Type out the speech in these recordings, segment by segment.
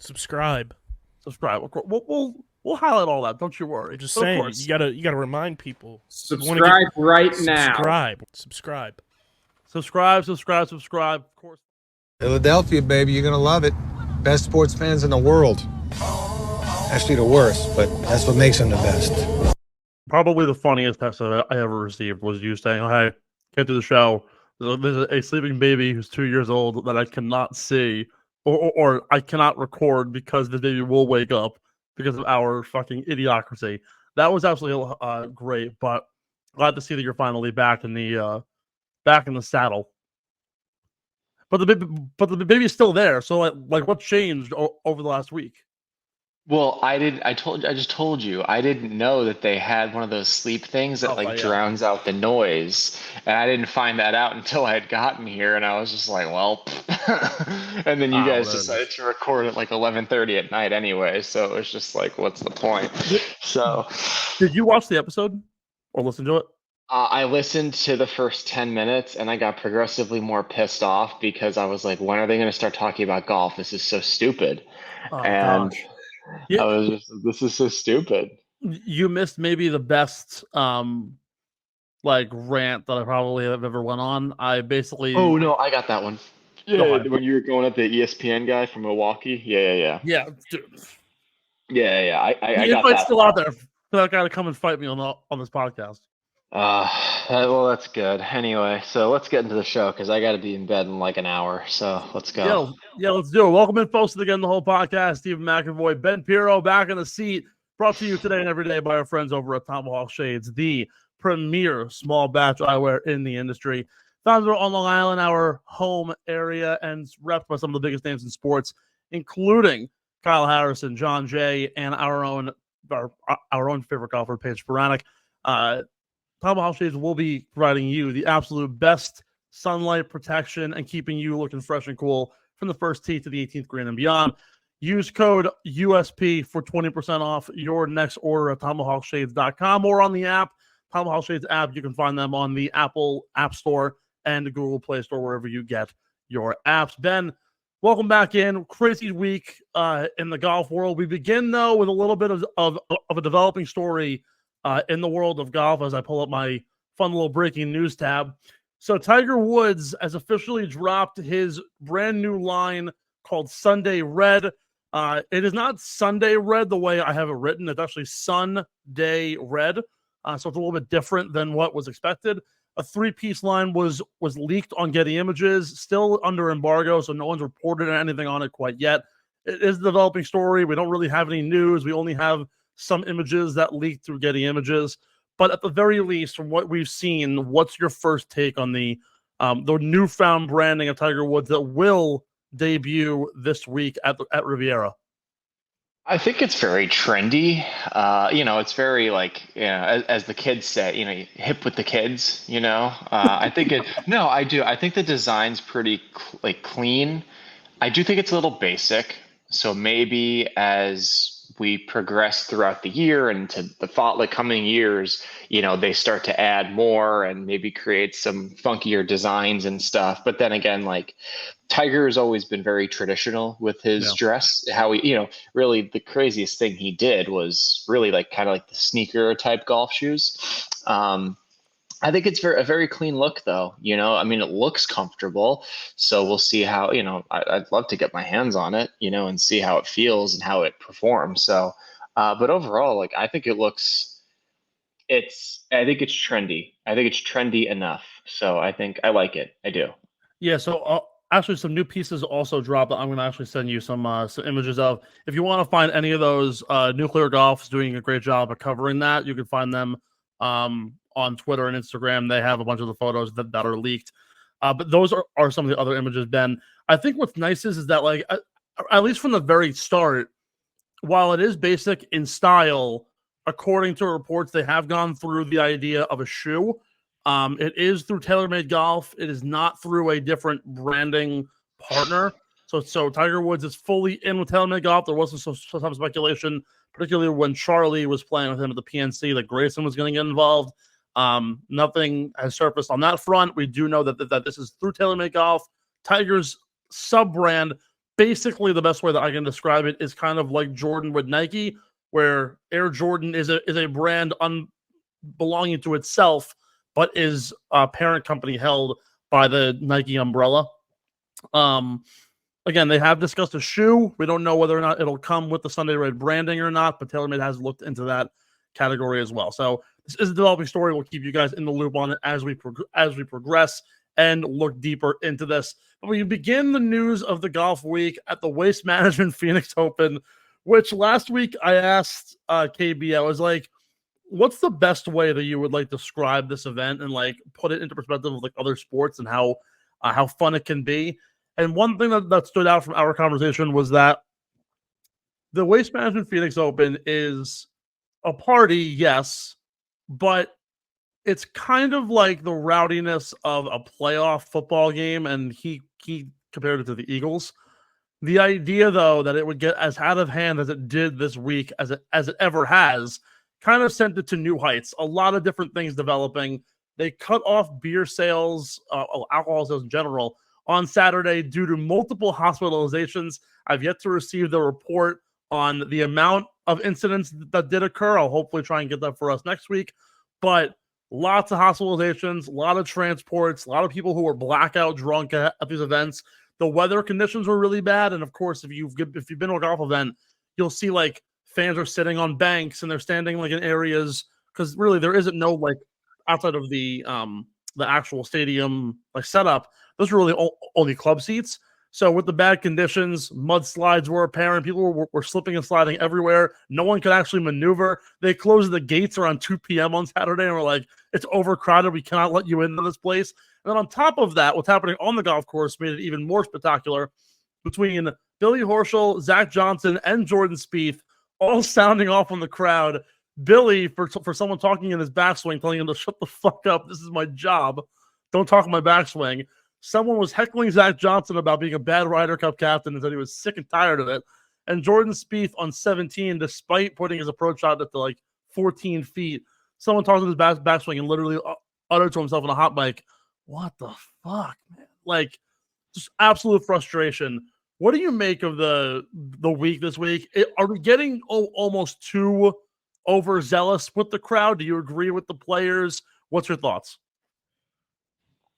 Subscribe. Subscribe. We'll highlight all that. Don't you worry. I'm just But of saying, course, you gotta remind people. Subscribe right now. Subscribe. subscribe. Of course. Philadelphia, baby, you're gonna love it. Best sports fans in the world. Actually, the worst, but that's what makes them the best. Probably the funniest text I ever received was you saying, "Oh, hey, came to the show. There's a sleeping baby who's 2 years old that I cannot see, or I cannot record because the baby will wake up because of our fucking idiocracy." That was absolutely great. But glad to see that you're finally back in the saddle. But the baby's still there. So like what changed over the last week? Well, I just told you, I didn't know that they had one of those sleep things that like Yeah. drowns out the noise. And I didn't find that out until I had gotten here, and I was just like, well, and then you guys decided to record at like 11:30 at night anyway, so it was just like, what's the point? So, did you watch the episode or listen to it? I listened to the first 10 minutes and I got progressively more pissed off because I was like, when are they going to start talking about golf? This is so stupid. And gosh. I was just, this is so stupid. You missed maybe the best like rant that I probably have ever went on. I basically Oh no, I got that one. Yeah, when you were going at the ESPN guy from Milwaukee. Yeah, dude. Yeah. I the got that. Still out there for that guy to come and fight me on this podcast. Well, that's good. Anyway, so let's get into the show because I got to be in bed in like an hour. So let's go. Yeah, let's do it. Welcome in, folks, to Again the Whole Podcast. Stephen McAvoy, Ben Pirro, back in the seat. Brought to you today and every day by our friends over at Tomahawk Shades, the premier small batch eyewear in the industry. Founded on Long Island, our home area, and repped by some of the biggest names in sports, including Kyle Harrison, John Jay, and our own favorite golfer, Paige Sporanic. Tomahawk Shades will be providing you the absolute best sunlight protection and keeping you looking fresh and cool from the first tee to the 18th green and beyond. Use code USP for 20% off your next order at TomahawkShades.com or on the app. Tomahawk Shades app, you can find them on the Apple App Store and the Google Play Store, wherever you get your apps. Ben, welcome back in. Crazy week in the golf world. We begin, though, with a little bit of a developing story in the world of golf as I pull up my fun little breaking news tab. So Tiger Woods has officially dropped his brand new line called Sunday Red. It is not Sunday Red the way I have it written. It's actually Sunday Red. So it's a little bit different than what was expected. A three-piece line was leaked on Getty Images, still under embargo, so no one's reported anything on it quite yet. It is a developing story. We don't really have any news. We only have some images that leaked through Getty Images. But at the very least, from what we've seen, what's your first take on the newfound branding of Tiger Woods that will debut this week at Riviera? I think it's very trendy. It's very as the kids say, hip with the kids, I think I do. I think the design's pretty clean. I do think it's a little basic. So maybe as we progress throughout the year and to the coming years, they start to add more and maybe create some funkier designs and stuff. But then again, Tiger has always been very traditional with his dress. How he, really the craziest thing he did was really kind of the sneaker type golf shoes. I think it's a very clean look, though. It looks comfortable. So we'll see how, I'd love to get my hands on it, and see how it feels and how it performs. So, but overall, I think I think it's trendy. I think it's trendy enough. So I think I like it. I do. Yeah. So actually, some new pieces also dropped that I'm going to actually send you some images of. If you want to find any of those, Nuclear Golf is doing a great job of covering that. You can find them on Twitter and Instagram. They have a bunch of the photos that are leaked. But those are some of the other images, Ben. I think what's nice is that, at least from the very start, while it is basic in style, according to reports, they have gone through the idea of a shoe. It is through TaylorMade Golf. It is not through a different branding partner. So Tiger Woods is fully in with TaylorMade Golf. There wasn't some speculation, particularly when Charlie was playing with him at the PNC, that Grayson was going to get involved. Nothing has surfaced on that front. We do know that this is through TaylorMade Golf. Tiger's sub-brand basically the best way that I can describe it is kind of like Jordan with Nike, where Air Jordan is a brand belonging to itself, but is a parent company held by the Nike umbrella. Again, they have discussed a shoe. We don't know whether or not it'll come with the Sunday Red branding or not, but TaylorMade has looked into that category as well. So this is a developing story. We'll keep you guys in the loop on it as we progress and look deeper into this. But we begin the news of the golf week at the Waste Management Phoenix Open, which last week I asked KB, I was like, what's the best way that you would like describe this event and like put it into perspective of like other sports and how fun it can be? And one thing that stood out from our conversation was that the Waste Management Phoenix Open is a party, yes, but it's kind of like the rowdiness of a playoff football game, and he compared it to the Eagles. The idea, though, that it would get as out of hand as it did this week, as it ever has, kind of sent it to new heights. A lot of different things developing. They cut off beer sales, alcohol sales in general, on Saturday due to multiple hospitalizations. I've yet to receive the report on the amount of incidents that did occur. I'll hopefully try and get that for us next week. But lots of hospitalizations, a lot of transports, a lot of people who were blackout drunk at these events. The weather conditions were really bad. And of course, if you've been to a golf event, you'll see like fans are sitting on banks and they're standing like in areas, because really there isn't no like outside of the actual stadium like setup. Those are really only club seats. So with the bad conditions, mudslides were apparent. People were slipping and sliding everywhere. No one could actually maneuver. They closed the gates around 2 p.m. on Saturday and were like, it's overcrowded. We cannot let you into this place. And then on top of that, what's happening on the golf course made it even more spectacular, between Billy Horschel, Zach Johnson, and Jordan Spieth all sounding off on the crowd. Billy, for someone talking in his backswing, telling him to shut the fuck up. This is my job. Don't talk in my backswing. Someone was heckling Zach Johnson about being a bad Ryder Cup captain and said he was sick and tired of it. And Jordan Spieth on 17, despite putting his approach shot at the like 14 feet, someone talked in his backswing and literally uttered to himself in a hot mic, "What the fuck, man?" Like, just absolute frustration. What do you make of the week this week? Are we getting almost too overzealous with the crowd? Do you agree with the players? What's your thoughts?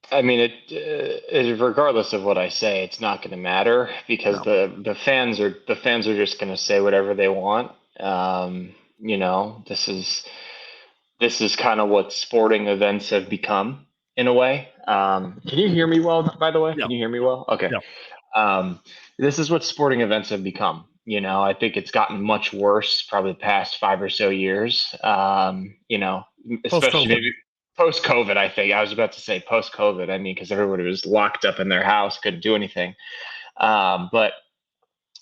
I mean, it regardless of what I say, it's not going to matter because the fans are just going to say whatever they want. This is kind of what sporting events have become in a way. Can you hear me well, by the way? Yeah. Can you hear me well? Okay. Yeah. This is what sporting events have become. I think it's gotten much worse probably the past 5 or so years. Especially maybe post-COVID, I think. I was about to say post-COVID. I mean, because everybody was locked up in their house, couldn't do anything. But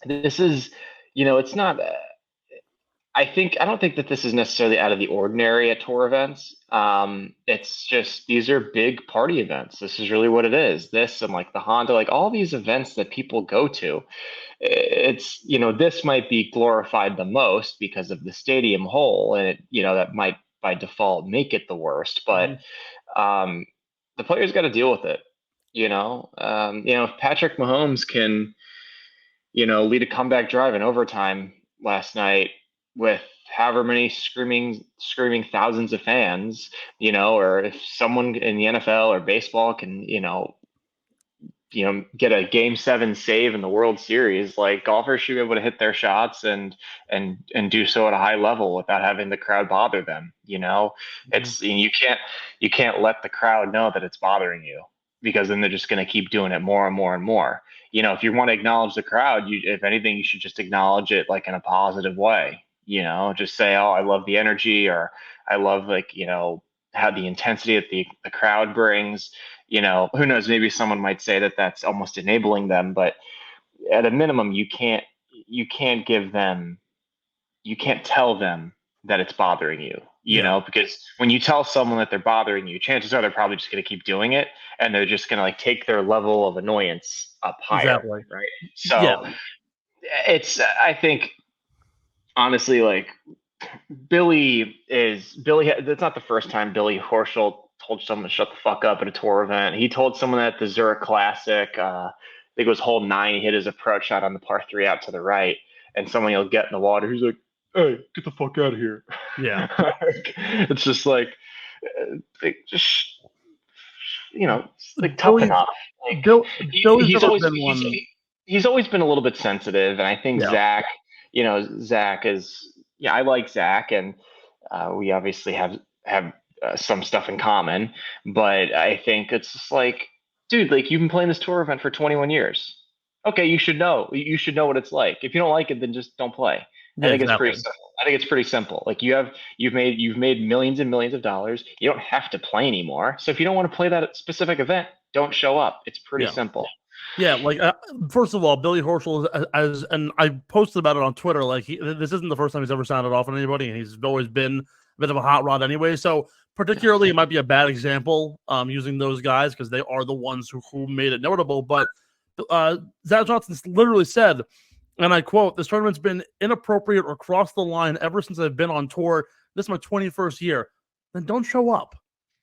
this is, it's not. I don't think that this is necessarily out of the ordinary at tour events. It's just these are big party events. This is really what it is. This and like the Honda, like all these events that people go to. It's this might be glorified the most because of the stadium hole, and that might by default make it the worst, but the players got to deal with it. If Patrick Mahomes can, lead a comeback drive in overtime last night with however many screaming thousands of fans, or if someone in the NFL or baseball can, get a Game 7 save in the World Series, like golfers should be able to hit their shots and do so at a high level without having the crowd bother them. It's you can't let the crowd know that it's bothering you, because then they're just going to keep doing it more and more and more. If you want to acknowledge the crowd, if anything, you should just acknowledge it like in a positive way. Just say, "Oh, I love the energy," or "I love how the intensity that the crowd brings." Who knows? Maybe someone might say that that's almost enabling them, but at a minimum, you can't tell them that it's bothering you. Because when you tell someone that they're bothering you, chances are they're probably just going to keep doing it, and they're just going to like take their level of annoyance up higher, Exactly. right? So I think honestly, like Billy. That's not the first time Billy Horschel told someone to shut the fuck up at a tour event. He told someone at the Zurich Classic. think it was hole 9. He hit his approach shot on the par 3 out to the right, and someone will get in the water. He's like, "Hey, get the fuck out of here!" Yeah, it's just like, just it's like tough Billy, enough. Like Billy's he's never always been one. he's always been a little bit sensitive, and I think Yeah. Zach is. Yeah, I like Zach, and we obviously have some stuff in common, but I think it's just like, dude, like you've been playing this tour event for 21 years. Okay, you should know. You should know what it's like. If you don't like it, then just don't play. Yeah, I think exactly. it's pretty simple. I think it's pretty simple. Like you've made millions and millions of dollars. You don't have to play anymore. So if you don't want to play that specific event, don't show up. It's pretty simple. Yeah, like first of all, Billy Horschel and I posted about it on Twitter. Like this isn't the first time he's ever sounded off on anybody, and he's always been a bit of a hot rod anyway. So particularly, it might be a bad example using those guys because they are the ones who made it notable. But Zach Johnson literally said, and I quote, "This tournament's been inappropriate or crossed the line ever since I've been on tour. This is my 21st year. Then don't show up."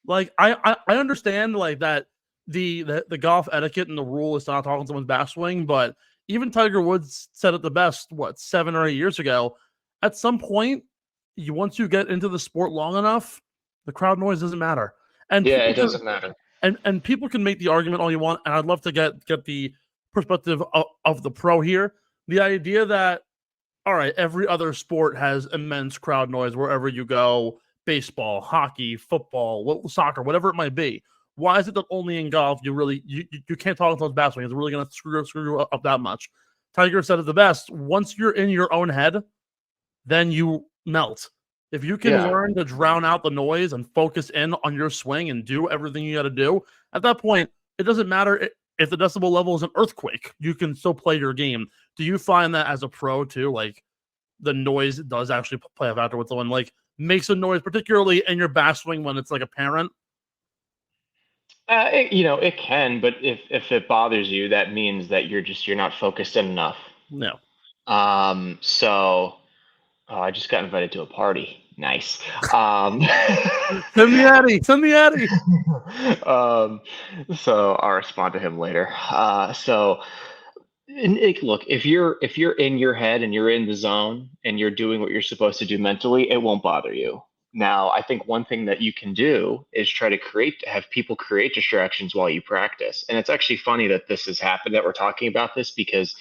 Like I understand like that the golf etiquette and the rule is not talking someone's backswing, but even Tiger Woods said it the best, 7 or 8 years ago. At some point, once you get into the sport long enough, the crowd noise doesn't matter. And yeah, it doesn't matter. And people can make the argument all you want, and I'd love to get the perspective of the pro here. The idea that, all right, every other sport has immense crowd noise wherever you go, baseball, hockey, football, soccer, whatever it might be. Why is it that only in golf you can't talk to those backswings? It's really going to screw up that much. Tiger said it the best. Once you're in your own head, then you melt. If you can learn to drown out the noise and focus in on your swing and do everything you got to do, at that point, it doesn't matter if the decibel level is an earthquake. You can still play your game. Do you find that as a pro too? Like the noise does actually play a factor with someone like makes a noise, particularly in your backswing when it's like apparent? It can, but if it bothers you, that means that you're not focused in enough. No. So I just got invited to a party. Nice. Send the Addy. So I'll respond to him later. Look, if you're in your head and you're in the zone and you're doing what you're supposed to do mentally, it won't bother you. Now, I think one thing that you can do is try to have people create distractions while you practice. And it's actually funny that this has happened, that we're talking about this, because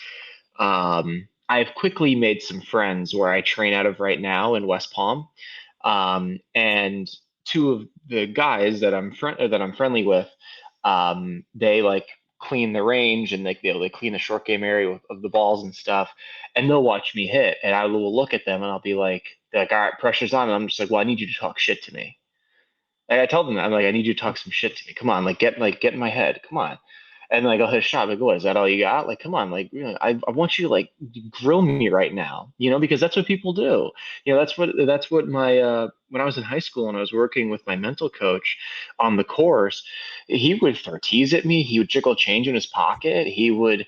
I've quickly made some friends where I train out of right now in West Palm. And two of the guys that I'm friendly with, they like clean the range and they clean the short game area of the balls and stuff, and they'll watch me hit, and I will look at them and I'll be like, all right, pressure's on, and I'm just like, well, I need you to talk shit to me. Like I tell them that, I'm like, I need you to talk some shit to me. Come on, get in my head. Come on. And I'll hit a shot. Like, what, is that all you got? Like, come on, I want you to grill me right now, because that's what people do. That's what my when I was in high school and I was working with my mental coach on the course, he would throw tease at me. He would jiggle change in his pocket. He would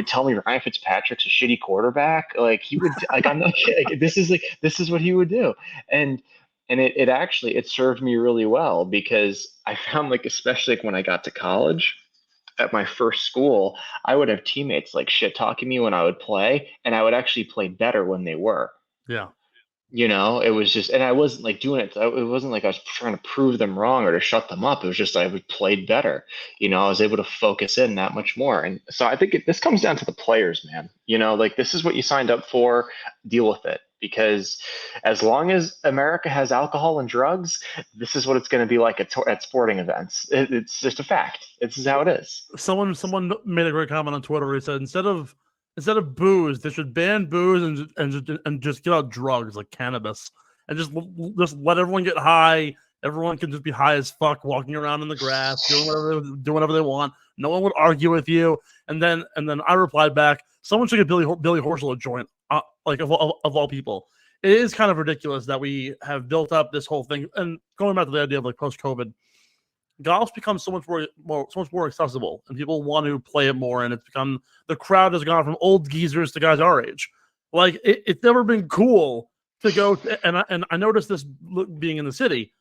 tell me Ryan Fitzpatrick's a shitty quarterback. Like he would, I'm not kidding. This is what he would do. And it actually served me really well, because I found especially when I got to college, at my first school, I would have teammates shit talking me when I would play, and I would actually play better when they were. Yeah. It was just, and I wasn't doing it. It wasn't like I was trying to prove them wrong or to shut them up. It was just I played better. I was able to focus in that much more. And so I think this comes down to the players, man. This is what you signed up for. Deal with it. Because as long as America has alcohol and drugs, this is what it's going to be like at sporting events. It's just a fact. This is how it is. Someone made a great comment on Twitter where he said instead of booze, they should ban booze and just give out drugs like cannabis and just let everyone get high. Everyone can just be high as fuck, walking around in the grass, doing whatever they want. No one would argue with you. And then I replied back, someone should get Billy Horschel a joint. Of all people, it is kind of ridiculous that we have built up this whole thing. And going back to the idea of post-COVID, golf's become so much more accessible, and people want to play it more. And it's become, the crowd has gone from old geezers to guys our age. It's never been cool to go. And I noticed this being in the city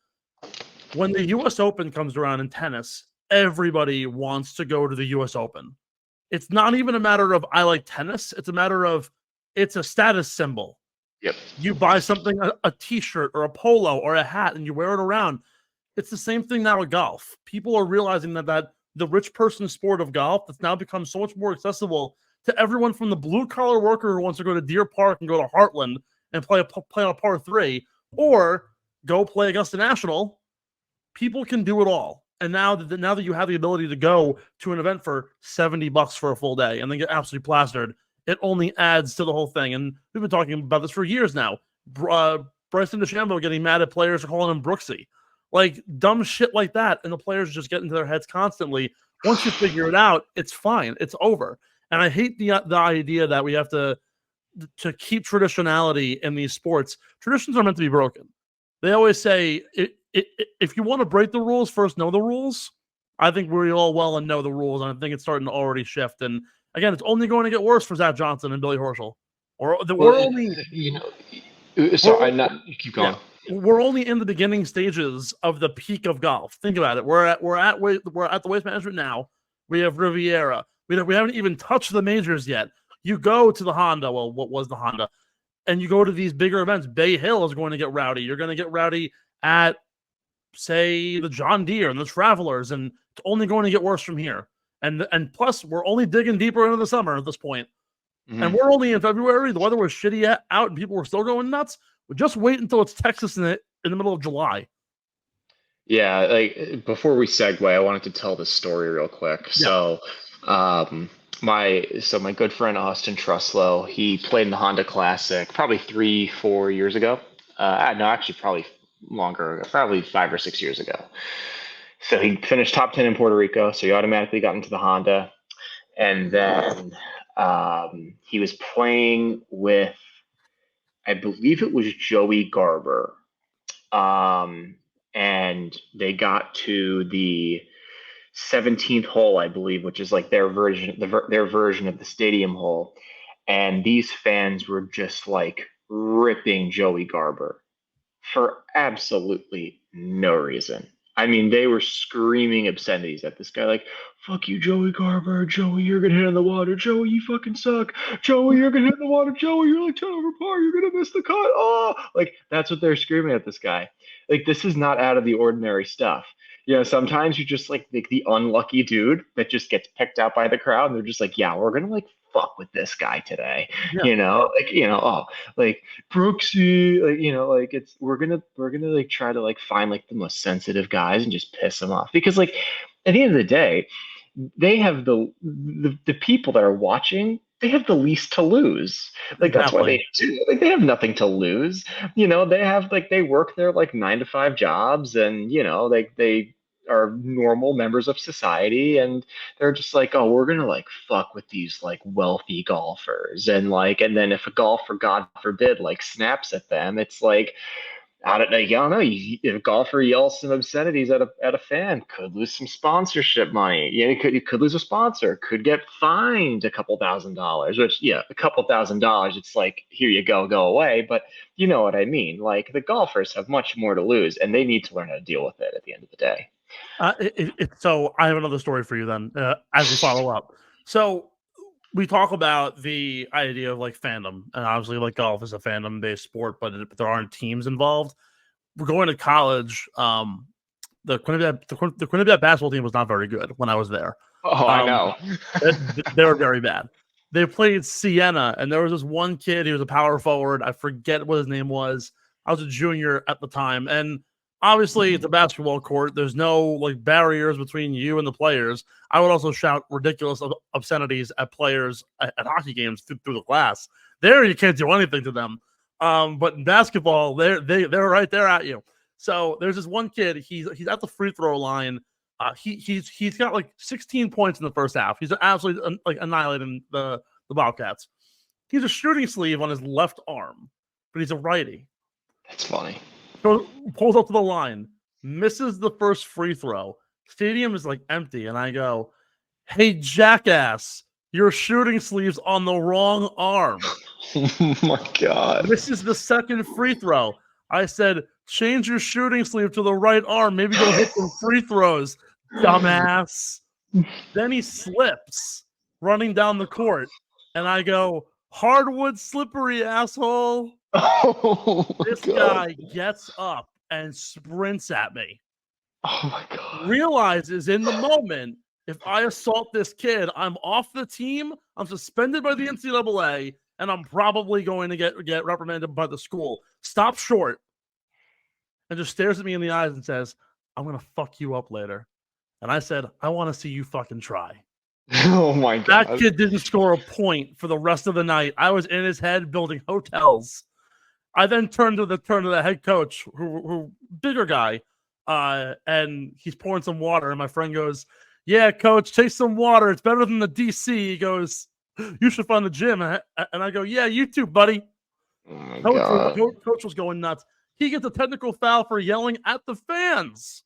when the U.S. Open comes around in tennis. Everybody wants to go to the U.S. Open. It's not even a matter of I like tennis. It's a matter of it's a status symbol. Yep. You buy something, a t-shirt or a polo or a hat, and you wear it around. It's the same thing now with golf. People are realizing that the rich person sport of golf that's now become so much more accessible to everyone from the blue-collar worker who wants to go to Deer Park and go to Heartland and play on a par 3 or go play Augusta National. People can do it all. And now that you have the ability to go to an event for $70 for a full day and then get absolutely plastered, it only adds to the whole thing. And we've been talking about this for years now. Bryson DeChambeau getting mad at players for calling him Brooksy. Like dumb shit like that. And the players just get into their heads constantly. Once you figure it out, it's fine. It's over. And I hate the idea that we have to keep traditionality in these sports. Traditions are meant to be broken. They always say, if you want to break the rules, first know the rules. I think we all well and know the rules, and I think it's starting to already shift. And again, it's only going to get worse for Zach Johnson and Billy Horschel. Keep going. Yeah, we're only in the beginning stages of the peak of golf. Think about it. We're at the Waste Management now. We have Riviera. We haven't even touched the majors yet. You go to the Honda. Well, what was the Honda? And you go to these bigger events. Bay Hill is going to get rowdy. You're going to get rowdy at, say, the John Deere and the Travelers, and it's only going to get worse from here. And plus, we're only digging deeper into the summer at this point. Mm-hmm. And we're only in February. The weather was shitty out, and people were still going nuts. But just wait until it's Texas in the middle of July. Yeah, like before we segue, I wanted to tell this story real quick. Yeah. So, my good friend Austin Truslow, he played in the Honda Classic probably 3-4 years ago. No, actually probably longer, probably 5 or 6 years ago. So he finished top 10 in Puerto Rico, so he automatically got into the Honda. And then he was playing with, I believe it was Joey Garber. And they got to the 17th hole, I believe, which is like their version of the stadium hole. And these fans were just like ripping Joey Garber for absolutely no reason. I mean, they were screaming obscenities at this guy, like, fuck you, Joey Garber. Joey, you're going to hit in the water. Joey, you fucking suck. Joey, you're going to hit in the water. Joey, you're like 10 over par. You're going to miss the cut. Oh, like, that's what they're screaming at this guy. Like, this is not out of the ordinary stuff. You know, sometimes you're just like the unlucky dude that just gets picked out by the crowd. And they're just like, yeah, we're going to like fuck with this guy today. Yeah. You know, like, you know, oh, like Brooksy, like, you know, like we're going to like try to like find like the most sensitive guys and just piss them off, because like at the end of the day, they have the people that are watching, they have the least to lose. Like, that's why they do. Like, they have nothing to lose. You know, they have like, they work their like 9-to-5 jobs, and you know, like they are normal members of society, and they're just like, oh, we're gonna like fuck with these like wealthy golfers, and then if a golfer, God forbid, like snaps at them, it's like, I don't know. If a golfer yells some obscenities at a fan, could lose some sponsorship money. Yeah, you could lose a sponsor. Could get fined a couple $1,000s. Which, yeah, a couple $1,000. It's like, here you go away. But you know what I mean. Like, the golfers have much more to lose, and they need to learn how to deal with it at the end of the day. So I have another story for you then, as we follow up. So we talk about the idea of like fandom, and obviously like golf is a fandom-based sport, but there aren't teams involved. We're going to college. The Quinnipiac basketball team was not very good when I was there. Oh, I know. They were very bad. They played Siena, and there was this one kid. He was a power forward. I forget what his name was. I was a junior at the time, and obviously, it's a basketball court. There's no like barriers between you and the players. I would also shout ridiculous obscenities at players at hockey games through the glass. There, you can't do anything to them. But in basketball, they're right there at you. So there's this one kid. He's at the free throw line. He's got like 16 points in the first half. He's absolutely like annihilating the Bobcats. He's a shooting sleeve on his left arm, but he's a righty. That's funny. Pulls up to the line, misses the first free throw. Stadium is like empty, and I go, "Hey, jackass, your shooting sleeve's on the wrong arm." Oh my God! This is the second free throw. I said, "Change your shooting sleeve to the right arm. Maybe go hit some free throws, dumbass." Then he slips, running down the court, and I go, hardwood slippery, asshole. Oh my This God. guy gets up and sprints at me. Oh my God. Realizes in the moment, if I assault this kid, I'm off the team, I'm suspended by the NCAA, and I'm probably going to get reprimanded by the school. Stops short and just stares at me in the eyes and says, I'm going to fuck you up later. And I said, I want to see you fucking try. Oh my God. That kid didn't score a point for the rest of the night. I was in his head building hotels. I then turned to the head coach, who bigger guy, and he's pouring some water. And my friend goes, yeah, coach, take some water. It's better than the DC. He goes, you should find the gym. And I go, yeah, you too, buddy. Oh my God. Coach was going nuts. He gets a technical foul for yelling at the fans.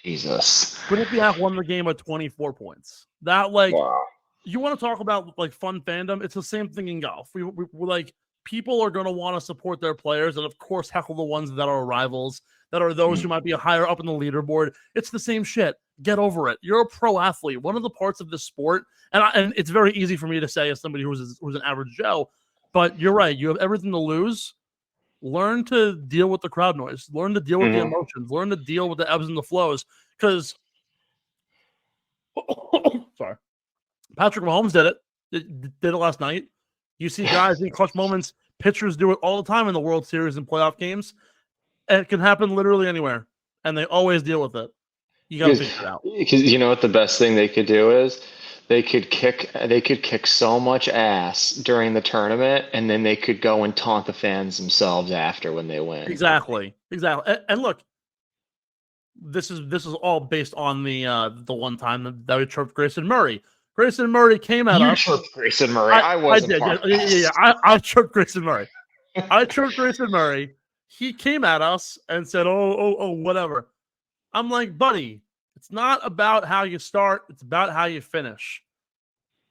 Jesus. Quinnipiac won the game by 24 points. That, Wow. you want to talk about fun fandom? It's the same thing in golf. We're like, people are going to want to support their players, and of course, heckle the ones that are rivals, that are those who might be higher up in the leaderboard. It's the same shit. Get over it. You're a pro athlete. One of the parts of this sport, and it's very easy for me to say as somebody who's an average Joe, but you're right. You have everything to lose. Learn to deal with the crowd noise. Learn to deal with the emotions. Learn to deal with the ebbs and the flows. Because, sorry, Patrick Mahomes did it. Did it last night. You see guys in clutch moments. Pitchers do it all the time in the World Series and playoff games. And it can happen literally anywhere, and they always deal with it. You got to figure it out. Because you know what the best thing they could do is? They could kick so much ass during the tournament, and then they could go and taunt the fans themselves after when they win. Exactly. And look, this is all based on the one time that we chirped Grayson Murray. Grayson Murray came at us. You chirped Grayson Murray. I wasn't. I chirped Grayson Murray. I chirped Grayson Murray. He came at us and said, "Oh, whatever." I'm like, buddy, it's not about how you start. It's about how you finish.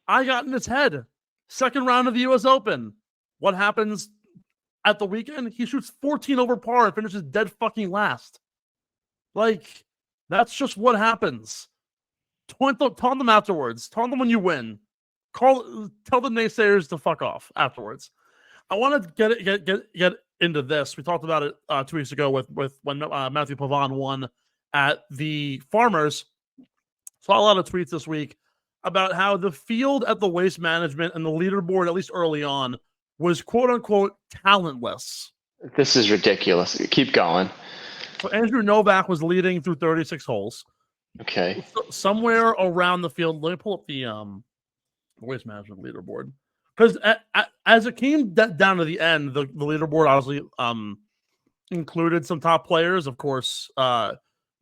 I got in his head. Second round of the U.S. Open. What happens at the weekend? He shoots 14 over par and finishes dead fucking last. That's just what happens. Taunt them afterwards. Taunt them when you win. Tell the naysayers to fuck off afterwards. I want to get into this. We talked about it 2 weeks ago with when Matthew Pavon won at the Farmers. Saw a lot of tweets this week about how the field at the Waste Management and the leaderboard, at least early on, was quote unquote talentless. This is ridiculous. Keep going. So Andrew Novak was leading through 36 holes. Okay. Somewhere around the field. Let me pull up the Waste Management leaderboard. Because as it came down to the end, the leaderboard obviously included some top players. Of course,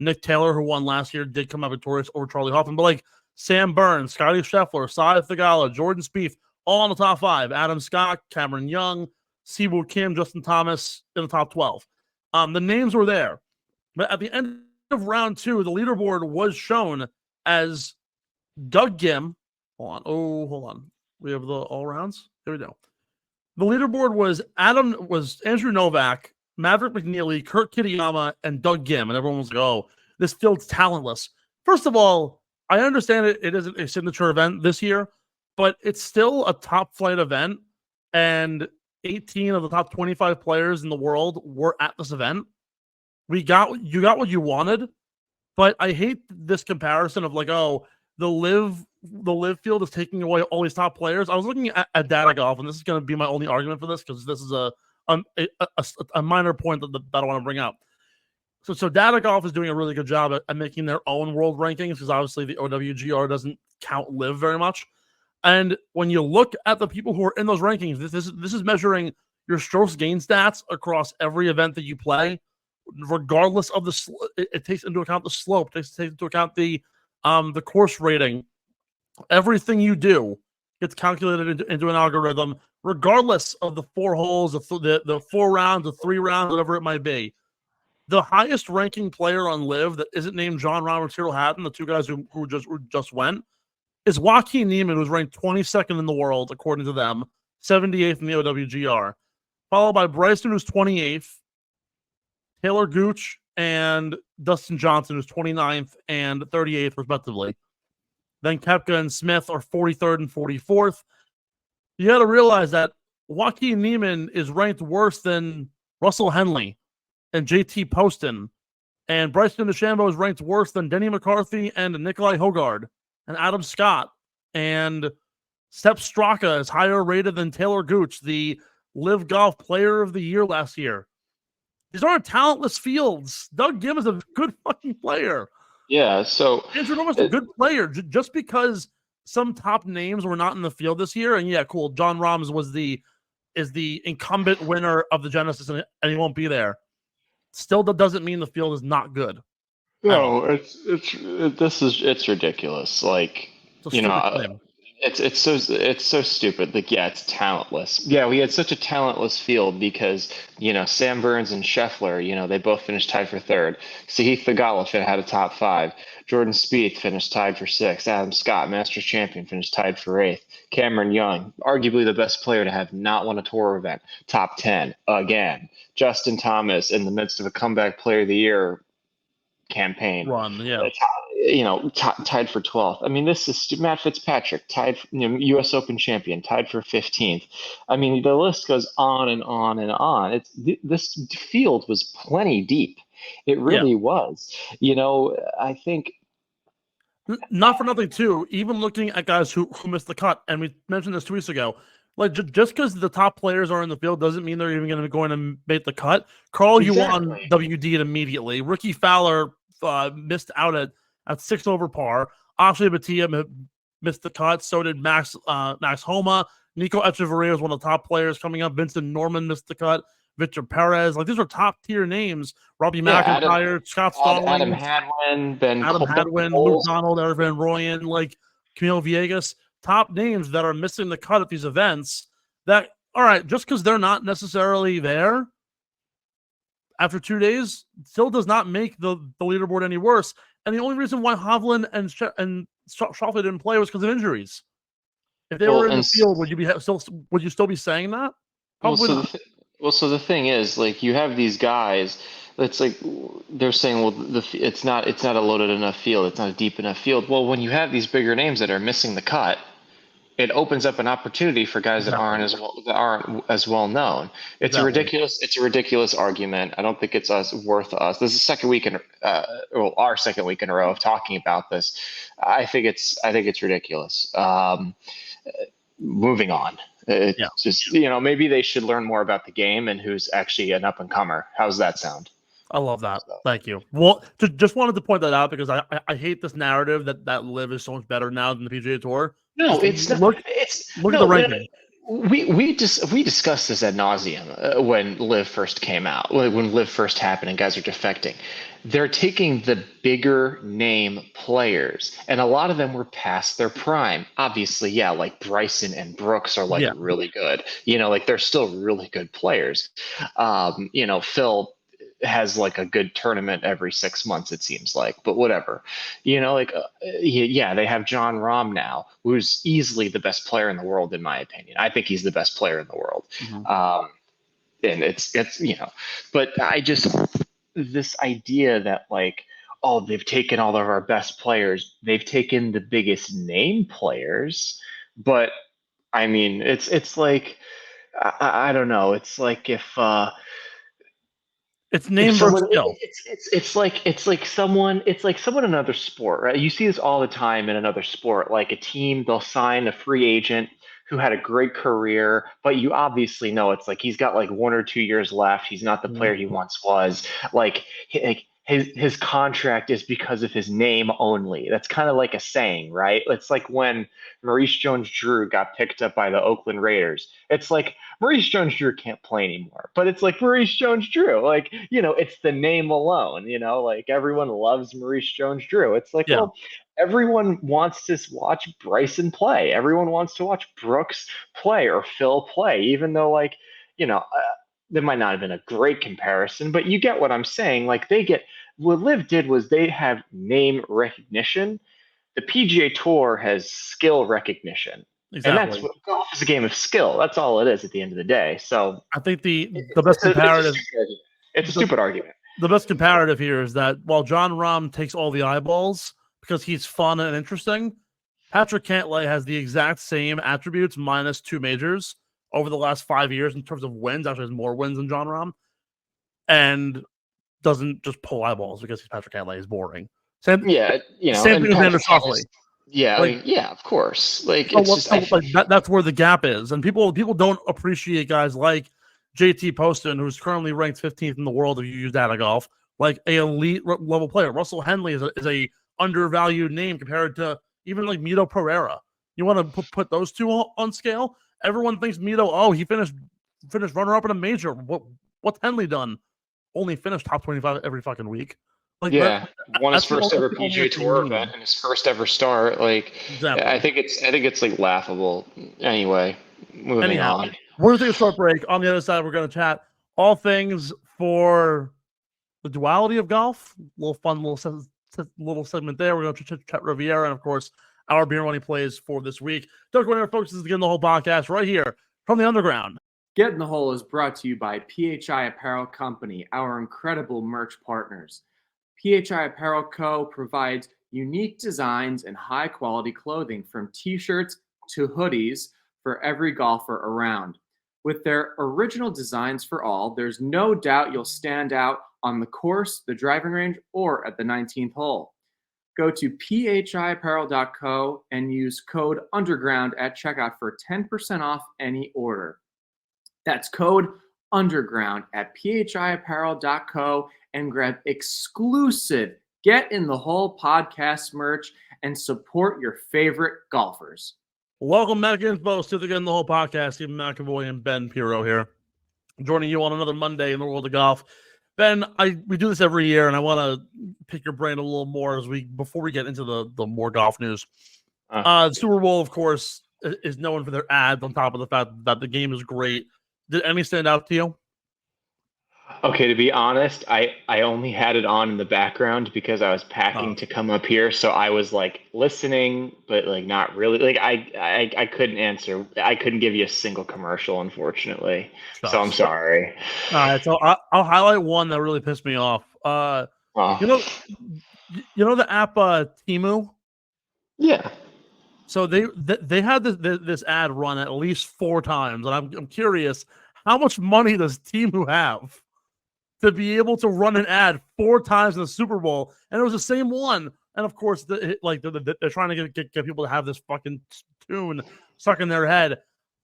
Nick Taylor, who won last year, did come out victorious over Charlie Hoffman. But Sam Burns, Scotty Scheffler, Saad Thagala, Jordan Spieth, all in the top 5. Adam Scott, Cameron Young, Siwoo Kim, Justin Thomas in the top 12. The names were there. But at the end of round 2, the leaderboard was shown as Doug Gim. Hold on. We have the all rounds. There we go. The leaderboard was Andrew Novak, Maverick McNeely, Kurt Kitayama, and Doug Gim. And everyone was like, oh, this field's talentless. First of all, I understand it isn't a signature event this year, but it's still a top flight event. And 18 of the top 25 players in the world were at this event. You got what you wanted, but I hate this comparison of the live field is taking away all these top players. I was looking at data golf, and this is going to be my only argument for this because this is a minor point that I want to bring up. So data golf is doing a really good job at making their own world rankings because obviously the OWGR doesn't count live very much. And when you look at the people who are in those rankings, this is measuring your strokes gain stats across every event that you play, regardless of it takes into account the slope, takes into account the course rating. Everything you do gets calculated into an algorithm, regardless of the 4 holes, the 4 rounds, the 3 rounds, whatever it might be. The highest ranking player on live that isn't named John Rahm or Tyrrell Hatton, the 2 guys who just went, is Joaquin Niemann, who's ranked 22nd in the world, according to them, 78th in the OWGR, followed by Bryson, who's 28th, Taylor Gooch, and Dustin Johnson, who's 29th and 38th, respectively. Then Koepka and Smith are 43rd and 44th. You got to realize that Joaquin Niemann is ranked worse than Russell Henley and JT Poston. And Bryson DeChambeau is ranked worse than Denny McCarthy and Nikolai Hogard and Adam Scott. And Sepp Straka is higher rated than Taylor Gooch, the LIVGolf Player of the Year last year. These aren't talentless fields. Doug Ghim is a good fucking player. Yeah, so Andrew Norman's a good player. Just because some top names were not in the field this year, and yeah, cool. John Rahms is the incumbent winner of the Genesis, and he won't be there. Still, that doesn't mean the field is not good. no, it's ridiculous. Like, It's a you know, stupid claim. it's so stupid. Like, yeah, it's talentless. Yeah, we had such a talentless field because, you know, Sam Burns and Scheffler, you know, they both finished tied for third. Sahith Theegala had a top 5. Jordan Spieth finished tied for 6th. Adam Scott, Masters champion, finished tied for 8th. Cameron Young, arguably the best player to have not won a tour event, top 10 again. Justin Thomas, in the midst of a comeback player of the year campaign, Run, yeah. you know, tied for 12th. I mean, this is Matt Fitzpatrick, tied, you know, U.S. Open champion, tied for 15th. I mean, the list goes on and on and on. This field was plenty deep. It really was. You know, I think. Not for nothing, too. Even looking at guys who missed the cut, and we mentioned this 2 weeks ago, like just because the top players are in the field doesn't mean they're even going to make the cut. Carl Yuan WD'd immediately. Ricky Fowler missed out at 6 over par. Akshay Bhatia missed the cut. So did Max Homa. Nico Echeverria is one of the top players coming up. Vincent Norman missed the cut. Victor Perez. Like, these are top tier names. Robbie McIntyre, Scott Stallings, Adam Hadwin, Luke Donald, Eric Van Rooyen, like Camilo Villegas. Top names that are missing the cut at these events. That, all right, just because they're not necessarily there after 2 days still does not make the leaderboard any worse. And the only reason why Hovland and Schauffele didn't play was because of injuries. If they were in the field, would you still be saying that? So the thing is, like, you have these guys. It's like they're saying, well, it's not a loaded enough field. It's not a deep enough field. Well, when you have these bigger names that are missing the cut, it opens up an opportunity for guys that aren't as well known. It's a ridiculous argument. I don't think it's worth us. This is our second week in a row of talking about this. I think it's ridiculous. Moving on. Just, you know, maybe they should learn more about the game and who's actually an up and comer. How's that sound? I love that. Thank you. Well, just wanted to point that out because I hate this narrative that LIV is so much better now than the PGA Tour. No, it's not. Look at the ranking. We discussed this ad nauseum when LIV first came out, when LIV first happened and guys are defecting. They're taking the bigger name players, and a lot of them were past their prime. Obviously, yeah, like Bryson and Brooks are really good. You know, like they're still really good players. You know, Phil has like a good tournament every 6 months, it seems like, but whatever. You know, like they have John Rahm now, who's easily the best player in the world, in my opinion. I think he's the best player in the world. And it's you know, but this idea that like, oh, they've taken all of our best players, they've taken the biggest name players, but I mean, it's like I don't know, it's like if it's name versus skill. It's like someone in another sport, right? You see this all the time in another sport. Like a team, they'll sign a free agent who had a great career, but you obviously know it's like he's got like 1 or 2 years left. He's not the player he once was. Like his contract is because of his name only. That's kind of like a saying, right? It's like when Maurice Jones-Drew got picked up by the Oakland Raiders. It's like Maurice Jones-Drew can't play anymore, but it's like Maurice Jones-Drew. Like, you know, it's the name alone, you know, like everyone loves Maurice Jones-Drew. It's like, well, everyone wants to watch Bryson play. Everyone wants to watch Brooks play or Phil play, even though, like, you know, there might not have been a great comparison, but you get what I'm saying. Like what LIV did was they have name recognition. The PGA Tour has skill recognition. Exactly. And that's what golf is, a game of skill. That's all it is at the end of the day. So I think the best comparative. It's a stupid argument. The best comparative here is that while John Rahm takes all the eyeballs because he's fun and interesting, Patrick Cantlay has the exact same attributes minus 2 majors over the last 5 years in terms of wins. Actually has more wins than John Rahm. And doesn't just pull eyeballs because he's Patrick Cantlay. He's boring. Same thing with Xander Schauffele. Yeah, of course. Like, so it's just that's where the gap is, and people don't appreciate guys like JT Poston, who's currently ranked 15th in the world if you use data golf, like a elite level player. Russell Henley is a undervalued name compared to even like Mito Pereira. You want to put those two on scale? Everyone thinks Mito. He finished runner up in a major. What's Henley done? Only finished top 25 every fucking week. Like, won his first ever PGA Tour event and his first ever start. Like, exactly. I think it's like laughable. Anyway, moving on. We're gonna take a short break. On the other side, we're gonna chat all things for the duality of golf. Little fun little segment there. We're gonna chat Riviera and of course our beer money plays for this week. Don't go anywhere, folks. This is Getting the Hole podcast right here from the underground. Get in the Hole is brought to you by PHI Apparel Company, our incredible merch partners. PHI Apparel Co. provides unique designs and high-quality clothing from t-shirts to hoodies for every golfer around. With their original designs for all, there's no doubt you'll stand out on the course, the driving range, or at the 19th hole. Go to phiapparel.co and use code UNDERGROUND at checkout for 10% off any order. That's code UNDERGROUND at phiapparel.co and grab exclusive Get in the Hole podcast merch and support your favorite golfers. Welcome back in, folks, to the Get in the Hole podcast. Stephen McAvoy and Ben Pirro here, joining you on another Monday in the world of golf. Ben, we do this every year, and I want to pick your brain a little more before we get into the more golf news. Super Bowl, of course, is known for their ads. On top of the fact that the game is great, did any stand out to you? Okay, to be honest, I only had it on in the background because I was packing to come up here, so I was like listening, but like not really. Like I couldn't answer. I couldn't give you a single commercial, unfortunately. So I'm sorry. All right, so I'll highlight one that really pissed me off. You know the app Temu? Yeah. So they had this ad run at least 4 times, and I'm curious, how much money does Temu have to be able to run an ad 4 times in the Super Bowl? And it was the same one. And of course, they're trying to get people to have this fucking tune stuck in their head.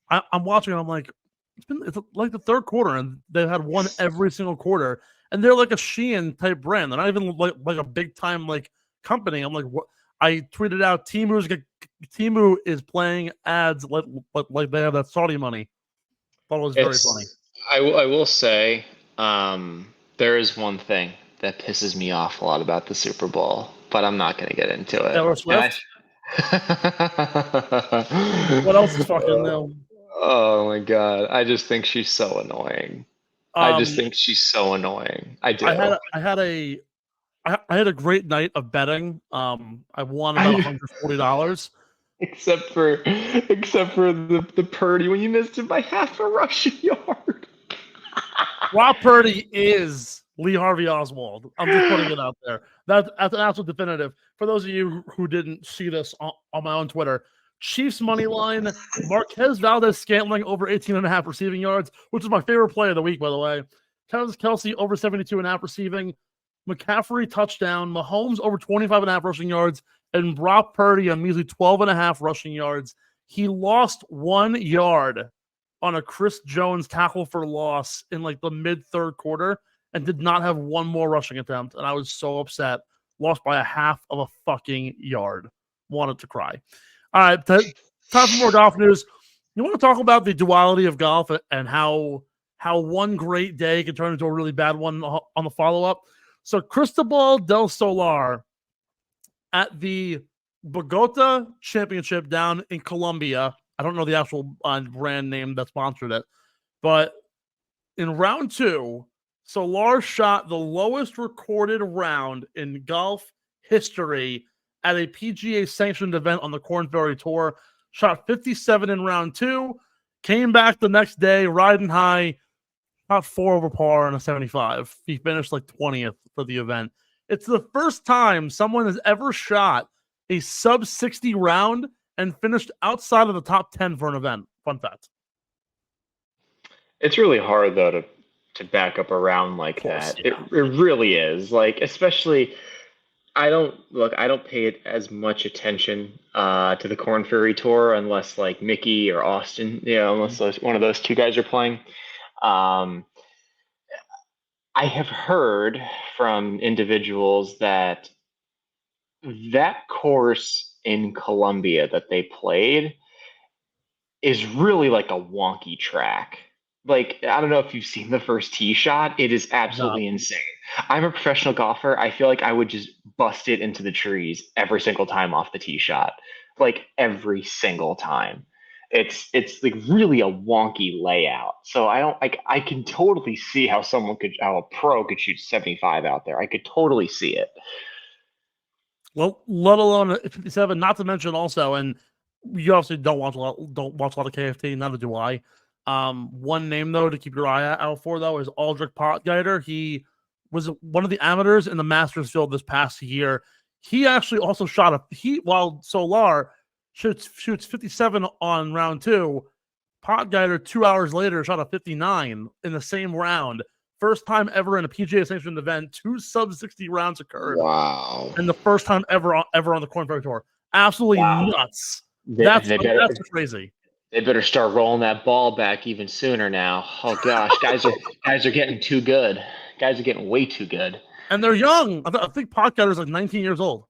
I'm watching and I'm like, it's like the third quarter, and they've had one every single quarter. And they're like a Shein type brand. They're not even like a big time like company. I'm like, what? I tweeted out, Temu is playing ads like they have that Saudi money. Thought it was very funny. I will say, there is one thing that pisses me off a lot about the Super Bowl, but I'm not going to get into it. Taylor Swift? What else is fucking new? Oh my god! I just think she's so annoying. I just think she's so annoing. I do. I had a great night of betting. I won about $140. Except for the Purdy when you missed him by half a rushing yard. Rob Purdy is Lee Harvey Oswald. I'm just putting it out there. That's an absolute definitive. For those of you who didn't see this on my own Twitter, Chiefs money line, Marquez Valdez-Scantling over 18.5 receiving yards, which is my favorite play of the week, by the way. Travis Kelce over 72.5 receiving. McCaffrey touchdown. Mahomes over 25.5 rushing yards. And Brock Purdy a measly 12.5 rushing yards. He lost 1 yard on a Chris Jones tackle for loss in like the mid-third quarter and did not have one more rushing attempt. And I was so upset. Lost by a half of a fucking yard. Wanted to cry. All right, time for more golf news. You want to talk about the duality of golf and how one great day can turn into a really bad one on the follow-up? So Cristobal del Solar at the Bogota Championship down in Colombia. I don't know the actual brand name that sponsored it, but in round 2, Solar shot the lowest recorded round in golf history at a PGA sanctioned event on the Korn Ferry Tour. Shot 57 in round 2, came back the next day riding high, shot 4 over par and a 75. He finished like 20th for the event. It's the first time someone has ever shot a sub 60 round and finished outside of the top 10 for an event. Fun fact. It's really hard though to back up a round like course, that. It really is. Like, especially I don't pay it as much attention to the Corn Ferry Tour unless like Mickey or Austin, unless one of those two guys are playing. I have heard from individuals that course in Colombia that they played is really like a wonky track. Like, I don't know if you've seen the first tee shot. It is absolutely insane. I'm a professional golfer. I feel like I would just bust it into the trees every single time off the tee shot. Like every single time. It's like really a wonky layout. So I can totally see how how a pro could shoot 75 out there. I could totally see it. Well, let alone 57. Not to mention also, and you obviously don't watch a lot of KFT. Neither do I. One name though to keep your eye out for though is Aldrich Potgieter. He was one of the amateurs in the Masters field this past year. He actually also shot while Solar shoots 57 on round 2. Potgieter 2 hours later shot a 59 in the same round. First time ever in a PGA sanctioned event, 2 sub-60 rounds occurred. Wow. And the first time ever on the Corn Ferry Tour. Absolutely nuts. That's crazy. They better start rolling that ball back even sooner now. Oh gosh, guys are getting too good. Guys are getting way too good. And they're young. I think Potgieter's like 19 years old.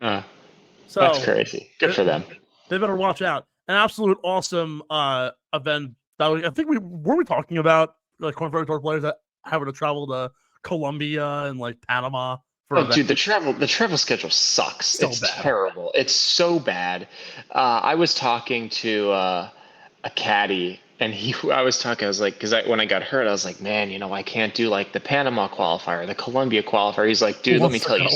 So that's crazy. Good for them. They better watch out. An absolute awesome event that I think we were talking about like Corn Ferry Tour players that having to travel to Colombia and like Panama. Dude, the travel schedule sucks. It's terrible. It's so bad. I was talking to a caddy, and I was like, because when I got hurt, I was like, man, I can't do like the Panama qualifier, the Colombia qualifier. He's like, dude, let me tell you.